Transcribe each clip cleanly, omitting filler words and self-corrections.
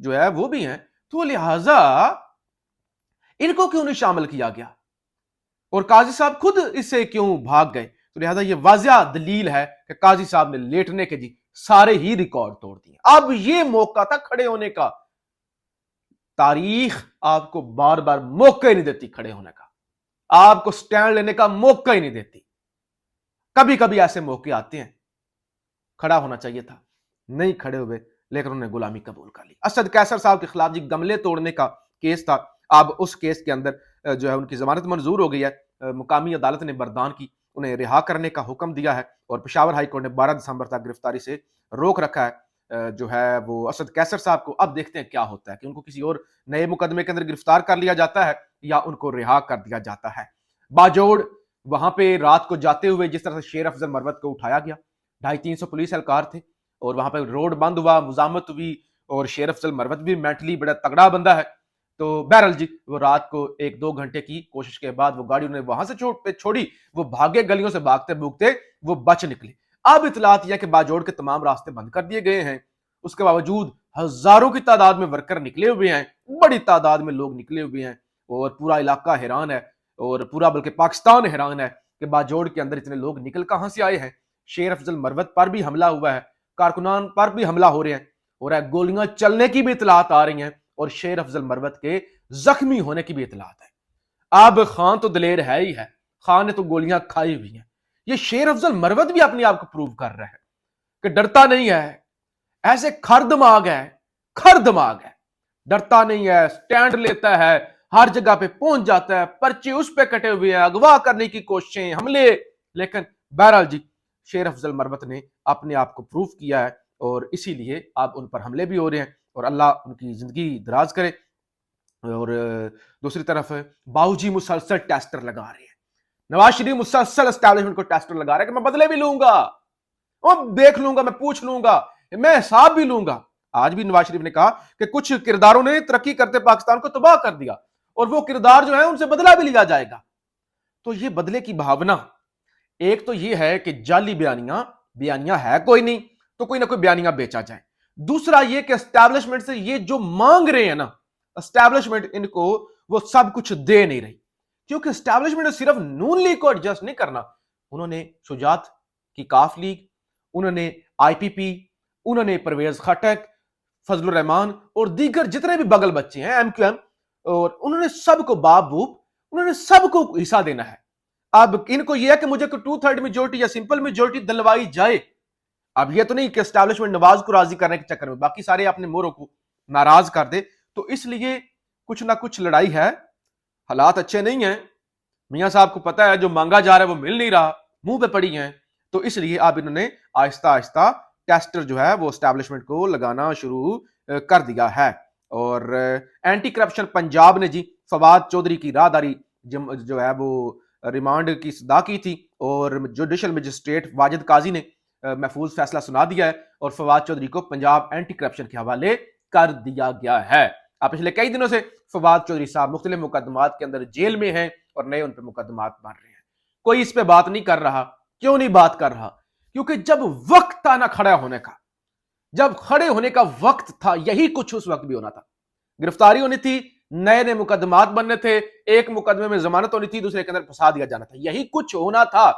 جو ہے وہ بھی ہیں, تو لہذا ان کو کیوں نہیں شامل کیا گیا, اور قاضی صاحب خود اس سے کیوں بھاگ گئے؟ تو لہذا یہ واضح دلیل ہے کہ قاضی صاحب نے لیٹنے کے سارے ہی ریکارڈ توڑ دیے. اب یہ موقع تھا کھڑے ہونے کا, تاریخ آپ کو بار بار موقع ہی نہیں دیتی کھڑے ہونے کا, آپ کو سٹینڈ لینے کا موقع ہی نہیں دیتی. کبھی کبھی ایسے موقع آتے ہیں, کھڑا ہونا چاہیے تھا, نہیں کھڑے ہوئے, لیکن انہوں نے غلامی قبول کر لی. اسد قیصر صاحب کے خلاف گملے توڑنے کا کیس تھا, اب اس کیس کے اندر جو ہے ان کی ضمانت منظور ہو گئی ہے, مقامی عدالت نے بردان کی, انہیں رہا کرنے کا حکم دیا ہے, اور پشاور ہائی کورٹ نے 12 دسمبر تک گرفتاری سے روک رکھا ہے جو ہے وہ اسد قیصر صاحب کو. اب دیکھتے ہیں کیا ہوتا ہے کہ ان کو کسی اور نئے مقدمے کے اندر گرفتار کر لیا جاتا ہے یا ان کو رہا کر دیا جاتا ہے. باجوڑ وہاں پہ رات کو جاتے ہوئے جس طرح سے شیر افضل مروت کو اٹھایا گیا, 250-300 پولیس اہلکار تھے, اور وہاں پہ روڈ بند ہوا, مزاحمت ہوئی, اور شیر افضل مروت بھی مینٹلی بڑا تگڑا بندہ ہے. تو بہرحال وہ رات کو 1-2 گھنٹے کی کوشش کے بعد وہ گاڑی انہیں وہاں سے چھوڑی, وہ بھاگے, گلیوں سے بھاگتے بھوگتے وہ بچ نکلے. اب اطلاعات یہ کہ باجوڑ کے تمام راستے بند کر دیے گئے ہیں, اس کے باوجود ہزاروں کی تعداد میں ورکر نکلے ہوئے ہیں, بڑی تعداد میں لوگ نکلے ہوئے ہیں, اور پورا علاقہ حیران ہے, اور پورا بلکہ پاکستان حیران ہے کہ باجوڑ کے اندر اتنے لوگ نکل کہاں سے آئے ہیں. شیر افضل مروت پر بھی حملہ ہوا ہے, کارکنان پر بھی حملہ ہو رہے ہیں, اور گولیاں چلنے کی بھی اطلاعات آ رہی ہیں, اور شیر افضل مروت کے زخمی ہونے کی بھی اطلاعات ہے. اب خان تو دلیر ہے ہی ہے, خان نے تو گولیاں کھائی ہوئی ہیں, یہ شیر افضل مروت بھی اپنے آپ کو پروو کر رہا ہے کہ ڈرتا نہیں ہے, ایسے کھر دماغ ہے, ڈرتا نہیں ہے, سٹینڈ لیتا ہے, ہر جگہ پہ پہنچ جاتا ہے, پرچے اس پہ کٹے ہوئے ہیں, اغوا کرنے کی کوششیں, حملے. لیکن بہرحال شیر افضل مروت نے اپنے آپ کو پروف کیا ہے, اور اسی لیے اب ان پر حملے بھی ہو رہے ہیں, اور اللہ ان کی زندگی دراز کرے. اور دوسری طرف باؤجی مسلسل ٹیسٹر لگا رہے ہیں, نواز شریف مسلسل اسٹیبلشمنٹ کو ٹیسٹر لگا رہے ہیں کہ میں بدلے بھی لوں گا, دیکھ لوں گا, میں پوچھ لوں گا, میں حساب بھی لوں گا. آج بھی نواز شریف نے کہا کہ کچھ کرداروں نے ترقی کرتے پاکستان کو تباہ کر دیا, اور وہ کردار جو ہے ان سے بدلہ بھی لیا جائے گا. تو یہ بدلے کی بھاونا, ایک تو یہ ہے کہ جعلی بیانیاں ہے کوئی نہیں, تو کوئی نہ کوئی بیانیاں بیچا جائے. دوسرا یہ کہ اسٹیبلشمنٹ سے یہ جو مانگ رہے ہیں نا, اسٹیبلشمنٹ ان کو وہ سب کچھ دے نہیں رہی, کیونکہ اسٹیبلشمنٹ صرف نون لیگ کو ایڈجسٹ نہیں کرنا. انہوں نے شجاعت کی کاف لیگ, انہوں نے آئی پی پی, انہوں نے پرویز خٹک, فضل الرحمان اور دیگر جتنے بھی بغل بچے ہیں, ایم کیو ایم, اور انہوں نے سب کو انہوں نے سب کو حصہ دینا ہے. اب ان کو یہ ہے کہ مجھے 2/3 میجورٹی یا سمپل میجورٹی دلوائی جائے. اب یہ تو نہیں کہ اسٹیبلشمنٹ نواز کو راضی کرنے کے چکر میں باقی سارے اپنے موروں کو ناراض کر دے. تو اس لیے کچھ نہ کچھ لڑائی ہے, حالات اچھے نہیں ہیں, میاں صاحب کو پتا ہے جو مانگا جا رہا ہے وہ مل نہیں رہا, منہ پہ پڑی ہیں. تو اس لیے اب انہوں نے آہستہ آہستہ ٹیسٹر جو ہے وہ اسٹیبلشمنٹ کو لگانا شروع کر دیا ہے. اور اینٹی کرپشن پنجاب نے فواد چودھری کی راہداری جو ہے وہ ریمانڈ کی صدا کی تھی, اور جوڈیشل مجسٹریٹ واجد قاضی نے محفوظ فیصلہ سنا دیا ہے, اور فواد چودھری کو پنجاب اینٹی کرپشن کے حوالے کر دیا گیا ہے. اب پچھلے کئی دنوں سے فواد چودھری صاحب مختلف مقدمات کے اندر جیل میں ہیں, اور نئے ان پہ مقدمات بن رہے ہیں. کوئی اس پہ بات نہیں کر رہا. کیوں نہیں بات کر رہا؟ کیونکہ جب وقت تھا نا کھڑا ہونے کا, جب کھڑے ہونے کا وقت تھا, یہی کچھ اس وقت بھی ہونا تھا. گرفتاری ہونی تھی, نئے مقدمات بننے تھے, ایک مقدمے میں ضمانت ہونی تھی, دوسرے کے اندر پھنسا دیا جانا تھا. یہی کچھ ہونا تھا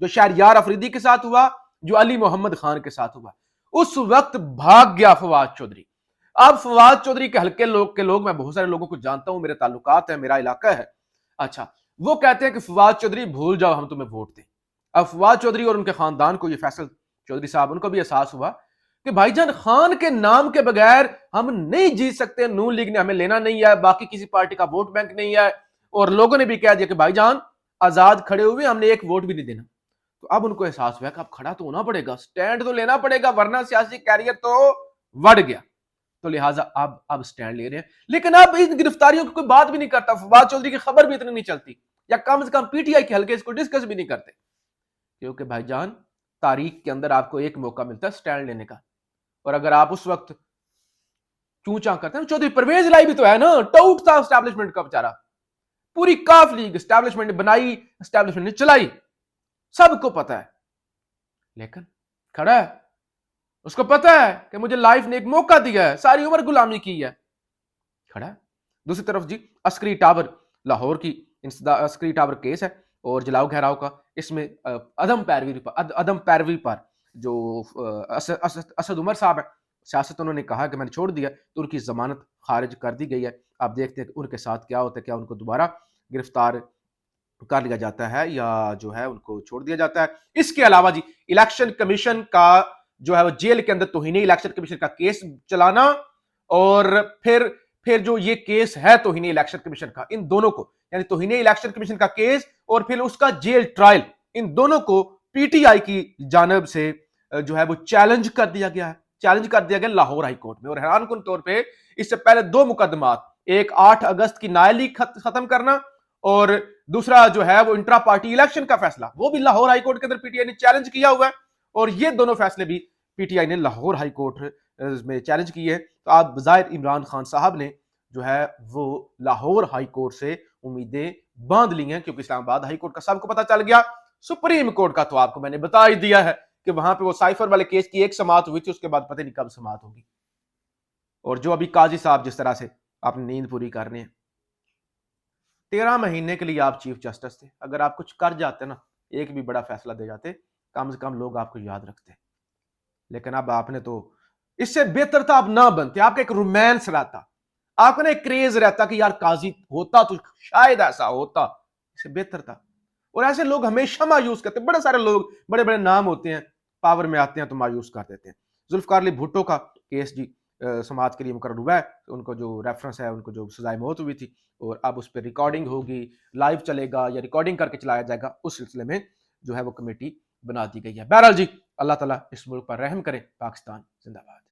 جو شہریار افریدی کے ساتھ ہوا, جو علی محمد خان کے ساتھ ہوا. اس وقت بھاگ گیا فواد چودھری. اب فواد چودھری کے حلقے لوگ میں بہت سارے لوگوں کو جانتا ہوں, میرے تعلقات ہیں, میرا علاقہ ہے. اچھا, وہ کہتے ہیں کہ فواد چودھری بھول جاؤ, ہم تمہیں ووٹ دیں. اب فواد چودھری اور ان کے خاندان کو, یہ فیصل چودھری صاحب, ان کو بھی احساس ہوا کہ بھائی جان خان کے نام کے بغیر ہم نہیں جیت سکتے, نون لیگ نے ہمیں لینا نہیں ہے, باقی کسی پارٹی کا ووٹ بینک نہیں ہے, اور لوگوں نے بھی کہہ دیا کہ بھائی جان آزاد کھڑے ہوئے, ہم نے ایک ووٹ بھی نہیں دینا. تو اب ان کو احساس ہوا کہ اب کھڑا تو ہونا پڑے گا, سٹینڈ تو لینا پڑے گا, ورنہ سیاسی کیریئر تو وڑ گیا. تو لہٰذا اب سٹینڈ لے رہے ہیں. لیکن اب ان گرفتاریوں کی کوئی بات بھی نہیں کرتا, فواد چودھری کی خبر بھی اتنی نہیں چلتی, یا کم سے کم پی ٹی آئی کے حلقے اس کو ڈسکس بھی نہیں کرتے, کیونکہ بھائی جان تاریخ کے اندر آپ کو ایک موقع ملتا ہے سٹینڈ لینے کا, اور اگر آپ اس وقت چوں چاں کرتے ہیں. چودھری پرویز لائی بھی تو ہے نا, ٹاؤٹ تھا اسٹیبلشمنٹ کا بیچارہ, پوری کاف لیگ اسٹیبلشمنٹ نے بنائی, اسٹیبلشمنٹ نے چلائی, سب کو پتا ہے, لیکن کھڑا ہے. اس کو پتا ہے کہ مجھے لائف نے ایک موقع دیا ہے, ساری عمر غلامی کی ہے, کھڑا ہے. دوسری طرف جی عسکری ٹاور لاہور کی عسکری ٹاور کیس ہے اور جلاؤ گھیراؤ کا, اس میں عدم پیروی پر جو اسد عمر صاحب ہے, سیاست انہوں نے کہا کہ میں نے چھوڑ دیا تو ان کی ضمانت خارج کر دی گئی ہے. آپ دیکھتے ہیں کہ ان کے ساتھ کیا ہوتا ہے, کیا ان کو دوبارہ گرفتار کر لیا جاتا ہے یا جو ہے ان کو چھوڑ دیا جاتا ہے. اس کے علاوہ جی الیکشن کمیشن کا جو ہے وہ جیل کے اندر توہین الیکشن کمیشن کا کیس چلانا, اور پھر جو یہ کیس ہے توہین الیکشن کمیشن کا, ان دونوں کو یعنی توہین الیکشن کمیشن کا کیس اور پھر اس کا جیل ٹرائل, ان دونوں کو پی ٹی آئی کی جانب سے جو ہے وہ چیلنج کر دیا گیا لاہور ہائی کورٹ میں. اور حیران کن طور پہ اس سے پہلے دو مقدمات, ایک 8 اگست کی نائلی ختم کرنا اور دوسرا جو ہے وہ انٹرا پارٹی الیکشن کا فیصلہ, وہ بھی لاہور ہائی کورٹ کے اندر پی ٹی آئی نے چیلنج کیا ہوا ہے, اور یہ دونوں فیصلے بھی پی ٹی آئی نے لاہور ہائی کورٹ میں چیلنج کیے. تو آپ بظاہر عمران خان صاحب نے جو ہے وہ لاہور ہائی کورٹ سے امیدیں باندھ لی ہیں, کیونکہ اسلام آباد ہائی کورٹ کا سب کو پتہ چل گیا, سپریم کورٹ کا تو آپ کو میں نے بتا ہی دیا ہے کہ وہاں پہ وہ سائفر والے کیس کی ایک سماعت ہوئی تھی, اس کے بعد پتہ نہیں کب سماعت ہوگی. اور جو ابھی قاضی صاحب جس طرح سے اپنی نیند پوری کر رہے ہیں, 13 مہینے کے لیے آپ چیف جسٹس تھے, اگر آپ کچھ کر جاتے نا, ایک بھی بڑا فیصلہ دے جاتے, کم سے کم لوگ آپ کو یاد رکھتے. لیکن اب آپ نے تو اس سے بہتر تھا آپ نہ بنتے, آپ کا ایک رومانس رہتا, آپ کا ایک کریز رہتا کہ یار قاضی ہوتا تو شاید ایسا ہوتا, اس سے بہتر تھا. اور ایسے لوگ ہمیشہ مایوس کرتے, بڑے سارے لوگ بڑے بڑے نام ہوتے ہیں پاور میں آتے ہیں تو مایوس کر دیتے ہیں. ذوالفقار علی بھٹو کا کیس جی سماعت کے لیے مقرر ہوا ہے, ان کو جو ریفرنس ہے, ان کو جو سزائے موت ہوئی تھی, اور اب اس پہ ریکارڈنگ ہوگی, لائیو چلے گا یا ریکارڈنگ کر کے چلایا جائے گا, اس سلسلے میں جو ہے وہ کمیٹی بنا دی گئی ہے. بہرحال جی اللہ تعالیٰ اس ملک پر رحم کرے. پاکستان زندہ باد.